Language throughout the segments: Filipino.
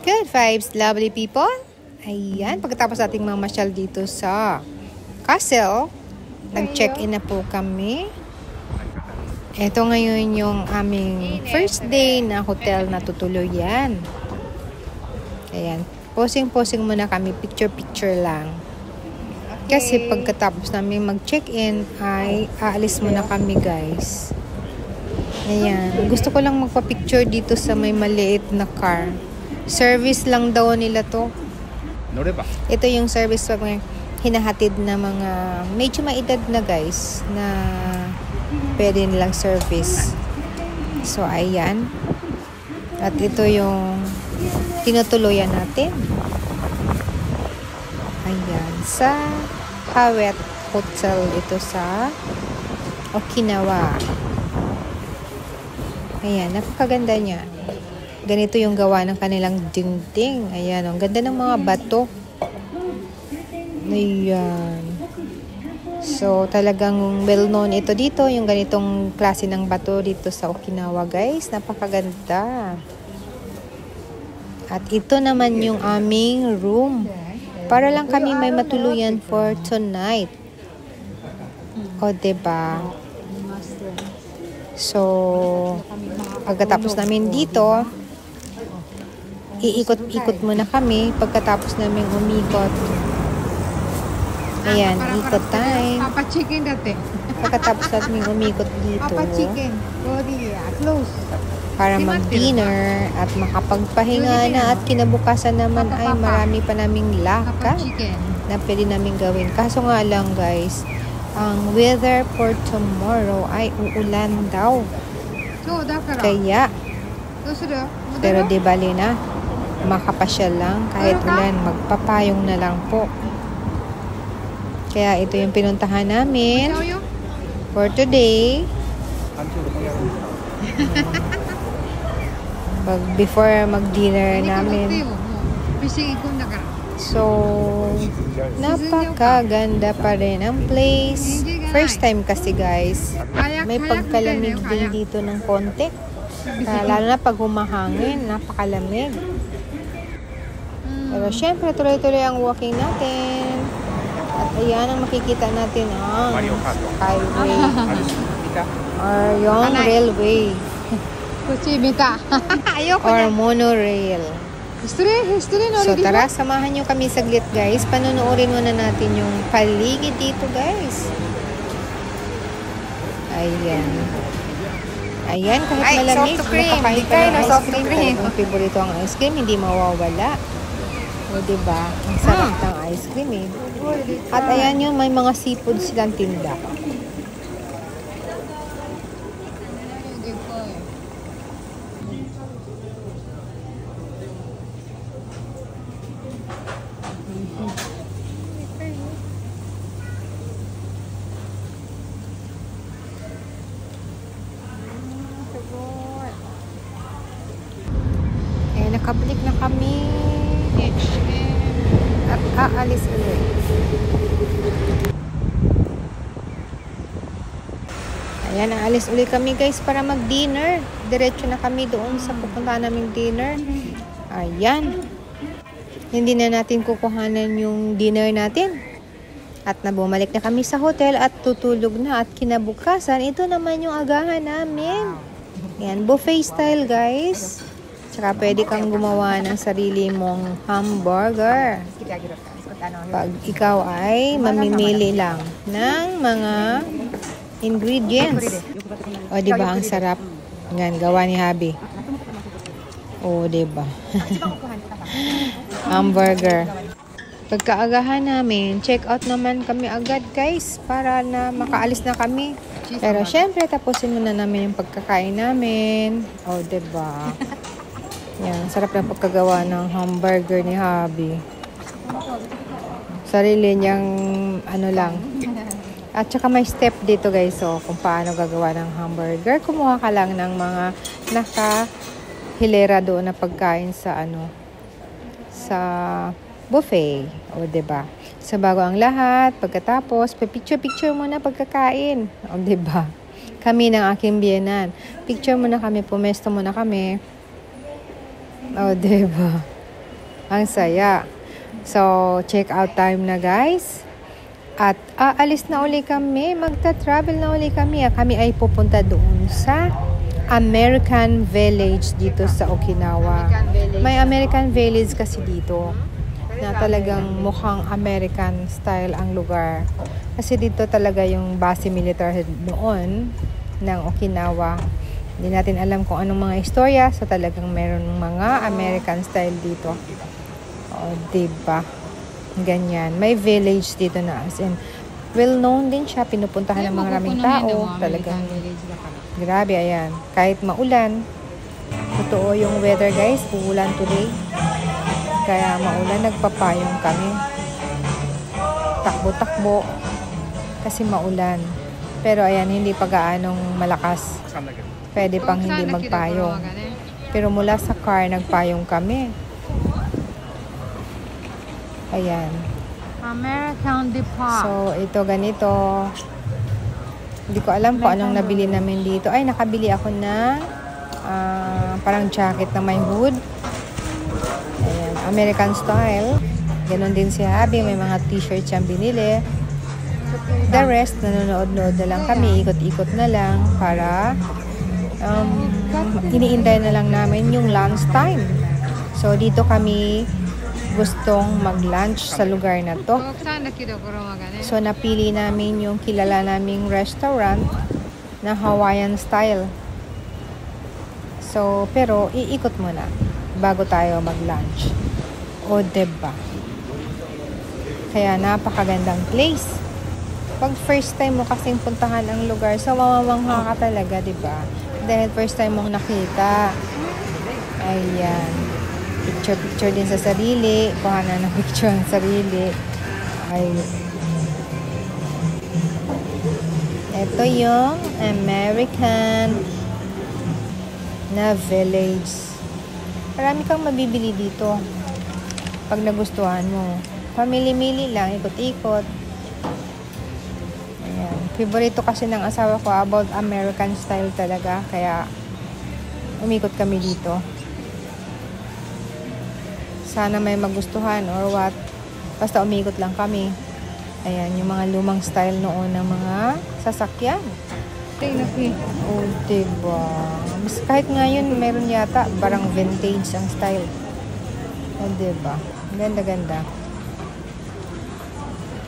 Good vibes, lovely people. Ayan, pagkatapos ating mamasyal dito sa castle, nag-check-in na po kami. Ito ngayon yung aming first day na hotel na tutuluyan. Ayan, posing-posing muna kami, picture-picture lang. Kasi pagkatapos namin mag-check-in ay aalis muna kami, guys. Ayan, gusto ko lang magpa-picture dito sa may maliit na car. Service lang daw nila to. Ito yung service pag may hinahatid na mga medyo maedad na, guys, na pwede nilang service. So, ayan. At ito yung tinutuluyan natin. Ayan. Sa Hyatt Hotel ito sa Okinawa. Ayan. Napakaganda niya. Ganito yung gawa ng kanilang dingding. Ayan. Ang ganda ng mga bato. Ayan. So, talagang well-known ito dito. Yung ganitong klase ng bato dito sa Okinawa, guys. Napakaganda. At ito naman yung aming room. Para lang kami may matuluyan for tonight. O, diba? So, pagkatapos namin dito, iikot-ikot muna kami pagkatapos namin umikot. Ayan, ikot time. Papa chicken dati. Pagkatapos namin umikot dito. Papa chicken. Body, close. Para mag-dinner at makapagpahinga na at kinabukasan naman ay marami pa naming lakad na pwede namin gawin. Kaso nga lang, guys, ang weather for tomorrow ay uulan daw. Kaya, pero di bali na, makapasyal lang kahit ulan, magpapayong na lang po. Kaya ito yung pinuntahan namin for today. Before mag-dinner namin. So, napakaganda pa rin ang place. First time kasi, guys. May pagkalamig din dito ng konti. Lalo na pag humahangin, napakalamig. Pero syempre, tuloy-tuloy ang walking natin. At ayan ang makikita natin ang skyway. Or yung railway. Or monorail. So tara, samahan nyo kami saglit, guys. Panunuorin muna natin yung paligid dito, guys. Ayan. Ayan, kahit malamig, nakakain pa ng ice cream. Kung favorito ang ice cream, hindi mawawala. O, diba? Ang sarap ng ice cream, eh. At ayan yun, may mga seafood silang tinda. Nakabalik na kami at aalis ulit. Ayan, aalis ulit kami, guys, para mag-dinner. Diretso na kami doon sa pupuntahan naming dinner. Ayan. Hindi na natin kukuhanan yung dinner natin. At bumalik na kami sa hotel at tutulog na. At kinabukasan, ito naman yung agahan namin. Ayan, buffet style, guys. Tsaka pwede kang gumawa ng sarili mong hamburger. Pag ikaw ay mamimili lang ng mga ingredients. O, diba? Ang sarap. Yan, gawa ni Habi. O, diba? Hamburger. Pagkaagahan namin, check out naman kami agad, guys, para na makaalis na kami. Pero syempre, tapusin muna namin yung pagkakain namin. O, diba? Yan, sarap na pagkagawa ng hamburger ni Habi. Sarili niyang ano lang. At saka may step dito, guys, so kung paano gagawa ng hamburger. Kumuha ka lang ng mga naka-hilera doon na pagkain sa ano, sa buffet. O, diba? So, bago ang lahat, pagkatapos, picture-picture muna pagkakain. O, diba? Kami ng aking biyenan. Picture muna kami, pumesto muna kami. O, diba? Ang saya. So, check out time na guys. At aalis na uli kami. Magta-travel na uli kami. Kami ay pupunta doon sa American Village dito sa Okinawa. May American Village kasi dito na talagang mukhang American style ang lugar. Kasi dito talaga yung base military noon ng Okinawa. Hindi natin alam kung anong mga istorya. So talagang meron mga American style dito. O, diba? Ganyan. May village dito na as in. Well known din siya. Pinupuntahan ng mga maraming tao. Talagang grabe, ayan. Kahit maulan. Totoo yung weather guys. Uulan today. Kaya maulan, nagpapayong kami. Takbo-takbo. Kasi maulan. Pero ayan, hindi pa gaanong malakas. Pwede pang hindi magpayong. Pero mula sa car, nagpayong kami. Ayan. American Depot. So, ito ganito. Hindi ko alam kung anong nabili namin dito. Ay, nakabili ako ng parang jacket na may hood. Ayan, American style. Ganon din si Abby. May mga t-shirt siyang binili. The rest, nanonood-nood na lang kami. Ikot-ikot na lang para iniintay na lang namin yung lunch time. So, dito kami gustong mag-lunch sa lugar na to. So, napili namin yung kilala naming restaurant na Hawaiian style. So, pero iikot muna bago tayo mag-lunch. O, diba? Kaya napakagandang place. Pag first time mo kasing puntahan ang lugar, so mamamangha ka talaga, diba? Dahil first time mong nakita. Ayan. Picture din sa sarili. Kuha na ng picture ang sarili. Ay. Ito yung American na village. Marami kang mabibili dito. Pag nagustuhan mo. Pamili-mili lang. Ikot-ikot. Ayan. Favorito kasi ng asawa ko about American style talaga. Kaya umikot kami dito. Sana may magustuhan or what. Basta umikot lang kami. Ayan, yung mga lumang style noon ng mga sasakyan. Oh, diba? Mas kahit ngayon, meron yata parang vintage ang style. Oh, diba? Ganda-ganda.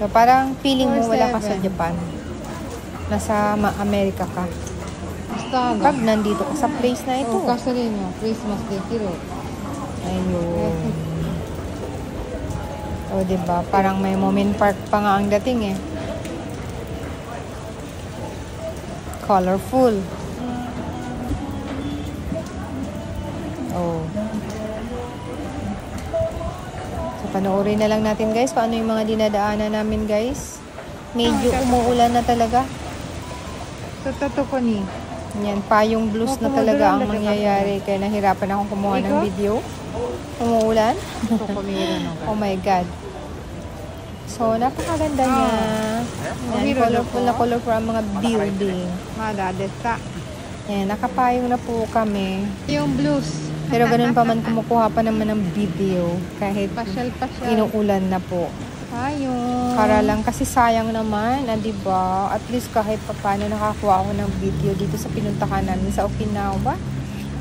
So, parang feeling mo wala ka sa Japan. Nasa Amerika ka. Pag nandito ka sa place na ito. Christmas dekiru. Ayun. O, diba? Parang may moment park pa nga ang dating eh. Colorful. Oh. So, panoorin na lang natin guys paano yung mga dinadaanan namin guys. Medyo umuulan na talaga. Yan, payong blues na talaga ang mangyayari. Kaya nahirapan akong kumuha ng video. Umuulan. Oh my God. So, napakaganda niya. Yan, colorful ang mga building. Yan, nakapayong na po kami. Yung blues. Pero ganun pa man, kumukuha pa naman ng video. Kahit Pasyal-pasyal. inuulan na po. Ayun. Para lang kasi sayang naman, diba? At least kahit paano nakakuha ako ng video dito sa pinuntahan namin sa Okinawa.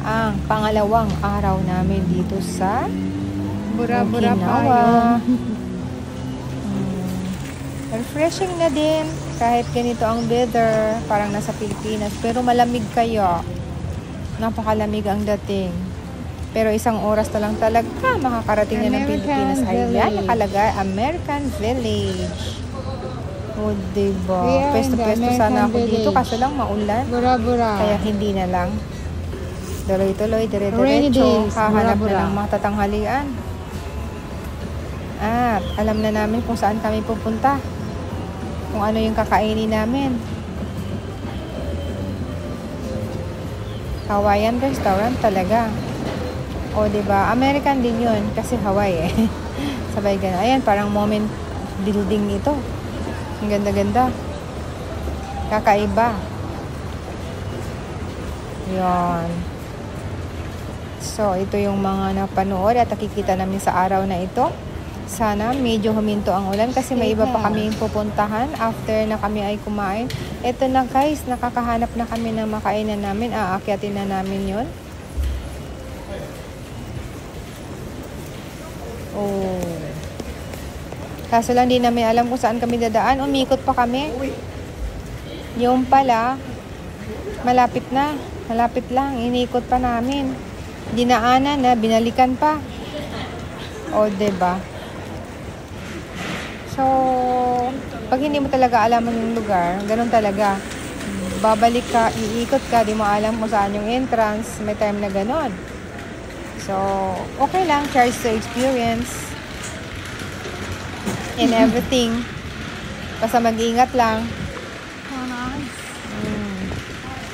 Ang pangalawang araw namin dito sa Bura-bura Okinawa. Refreshing na din. Kahit ganito ang weather, parang nasa Pilipinas. Pero malamig kayo. Napakalamig ang dating. Pero isang oras na lang talaga makakarating na ng Pilipinas. Ayan, nakalagay. American Village. O, diba? Pwesto-pwesto sana ako dito. Kaso lang maulan. Bura-bura. Kaya hindi na lang. Tuloy-tuloy, dire-diretso. Hahanap na ng mga tatanghalian. At alam na namin kung saan kami pupunta. Kung ano yung kakainin namin. Hawaiian restaurant talaga. O, diba? American din yun. Kasi Hawaii eh. Sabay ganun. Ayan, parang moment building ito. Ang ganda-ganda. Kakaiba. Yan. So, ito yung mga napanood at nakikita namin sa araw na ito. Sana medyo huminto ang ulan kasi may iba pa kaming pupuntahan after na kami ay kumain. Ito na guys, nakakahanap na kami ng makainan namin. Aakyatin na namin yun. Oh. Kaso lang di namin alam kung saan kami dadaan. Umikot pa kami. Yung pala, malapit na. Malapit lang. Inikot pa namin. Dinaanan na, binalikan pa. O, diba? So, pag hindi mo talaga alam yung lugar, ganun talaga. Babalik ka, iikot ka, di mo alam kung saan yung entrance. May time na ganun. So, okay lang. Charge to experience. And everything. Basta mag-iingat lang.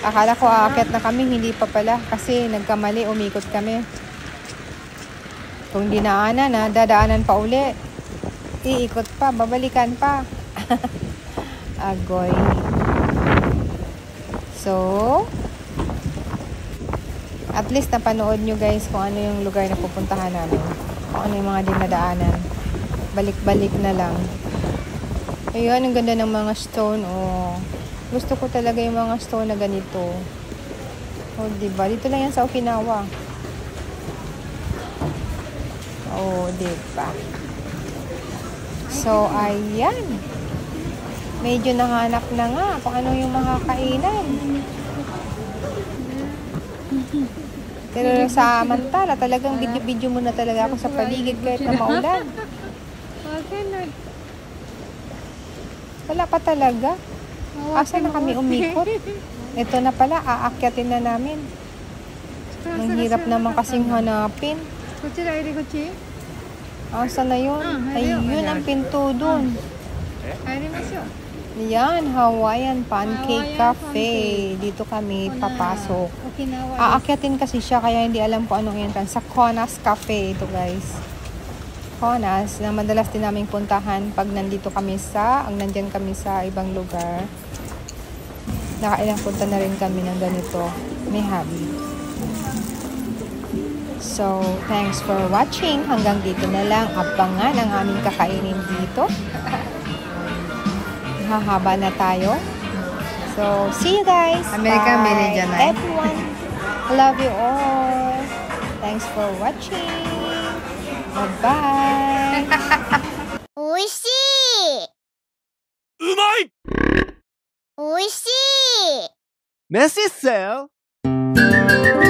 Akala ko aakyat na kami, hindi pa pala. Kasi nagkamali, umikot kami. Kung dinaanan na, dadaanan pa uli. Iikot pa, babalikan pa. Agoy. So, at least napanood nyo guys kung ano yung lugar na pupuntahan namin. Kung ano yung mga dinadaanan. Balik-balik na lang. Ayun, ang ganda ng mga stone. Oh. Gusto ko talaga yung mga stone na ganito. Oh, diba? Dito lang yan sa Okinawa. Oh, diba? So, ayan. Medyo nahanap na nga kung ano yung mga kainan. Pero samantala, talagang video-video muna talaga ako sa paligid kahit na maulan. Wala pa talaga. Asa na kami umikot? Ito na pala, aakyatin na namin. Ang hirap naman kasing hanapin. Asa na yun? Ayun ang pinto dun. Yan, Hawaiian Pancake Cafe. Dito kami papasok. Aakyatin kasi siya kaya hindi alam kung anong entrance. Sa Konas Cafe ito guys. Konas na madalas din naming puntahan pag nandito kami nandyan kami sa ibang lugar. Nakailang punta na rin kami ng ganito. May hobby. So, thanks for watching. Hanggang dito na lang. Abangan ang aming kakainin dito. Hahaba na tayo. So, see you guys. American Bye. Village yan, Everyone. I love you all. Thanks for watching. Bye-bye. おいしいうまいおいしいメシセル